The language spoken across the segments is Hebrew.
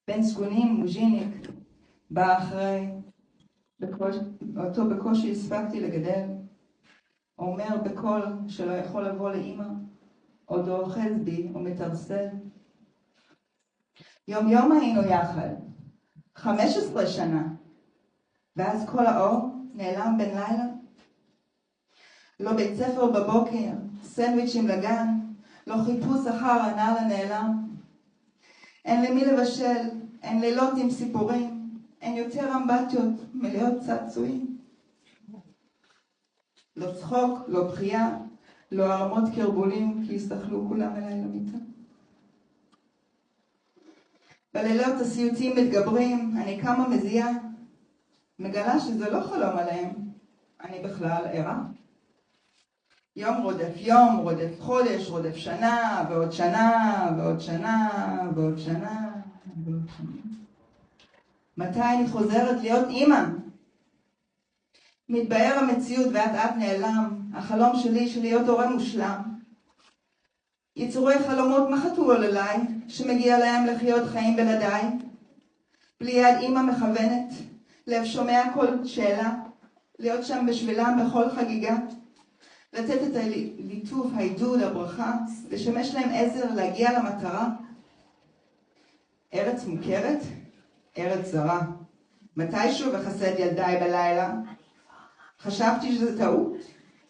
בן סגונים, מוז'יניק, בא אחרי, אותו בקושי הספקתי לגדל. אומר בקול שלא יכול לבוא לאמא, עוד אוחז בי ומתרסל. יום היינו יחד, 15 שנה, ואז כל האור נעלם בן לילה. לא בית ספר בבוקר, סנדוויצ'ים לגן, לא חיפוש אחר הנעל הנעלם. אין למי לבשל, אין לילות עם סיפורים, אין יותר אמבטיות מלאות צעצועים. לא צחוק, לא בחייה, לא הרמות קרבולים, כי הסתכלו כולם אליי למיטה. בלילות הסיוטים מתגברים, אני קמה מזיעה, מגלה שזה לא חלום עליהם, אני בכלל ערה. יום רודף יום, רודף חודש, רודף שנה, ועוד שנה, ועוד שנה, ועוד שנה, ועוד שנה. מתי אני חוזרת להיות אימא? מתבהר המציאות ואת נעלם, החלום שלי של להיות הורה מושלם. יצורי חלומות מחתו על אליי, שמגיע להם לחיות חיים בלעדיי. בלי יד אימא מכוונת, לב שומע כל שאלה, להיות שם בשבילם בכל חגיגה. לתת את הליטוף, העידוד, הברכה, לשמש להם עזר להגיע למטרה. ארץ מוכרת, ארץ זרה. מתישהו וחסד ילדיי בלילה. חשבתי שזה טעות,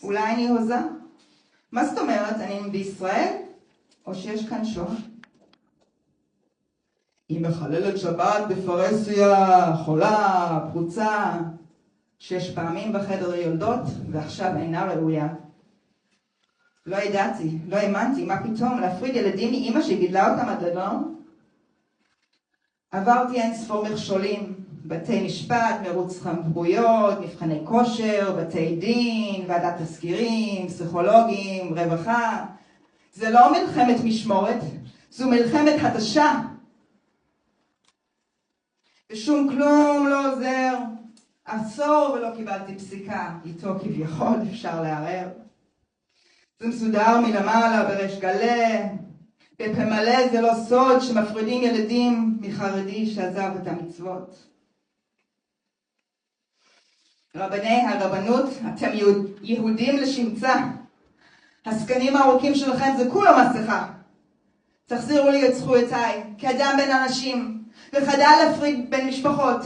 אולי אני הוזה. מה זאת אומרת, אני בישראל? או שיש כאן שואה? היא מחללת שבת בפרהסיה, חולה, פרוצה, 6 פעמים בחדר יולדות, ועכשיו אינה ראויה. לא ידעתי, לא האמנתי, מה פתאום להפריד ילדים מאמא שגידלה אותם עד היום? עברתי אין ספור מכשולים, בתי משפט, מרוץ סמכויות, מבחני כושר, בתי דין, ועדת תזכירים, פסיכולוגים, רווחה. זה לא מלחמת משמורת, זו מלחמת התשה. ושום כלום לא עוזר. עשור ולא קיבלתי פסיקה, איתו כביכול אפשר לערער. זה מסודר מלמעלה בריש גלי, בפה מלא זה לא סוד שמפרידים ילדים מחרדי שעזב את המצוות. רבני הרבנות, אתם יהודים לשמצה. הסקנים הארוכים שלכם זה כולה מסכה. תחזירו לי את זכויותיי, כאדם בין אנשים, וחדל להפריד בין משפחות,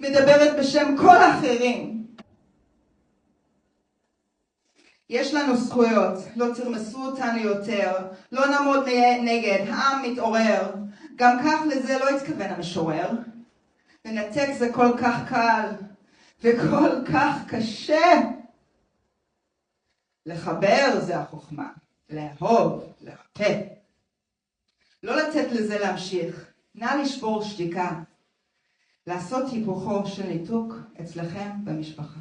מדברת בשם כל האחרים. יש לנו זכויות, לא תרמסו אותנו יותר, לא נעמוד נגד, העם מתעורר. גם כך לזה לא התכוון המשורר. לנתק זה כל כך קל, וכל כך קשה. לחבר זה החוכמה, לאהוב, לרפא. לא לתת לזה להמשיך, נא לשבור שתיקה. לעשות היפוכו של ניתוק אצלכם במשפחה.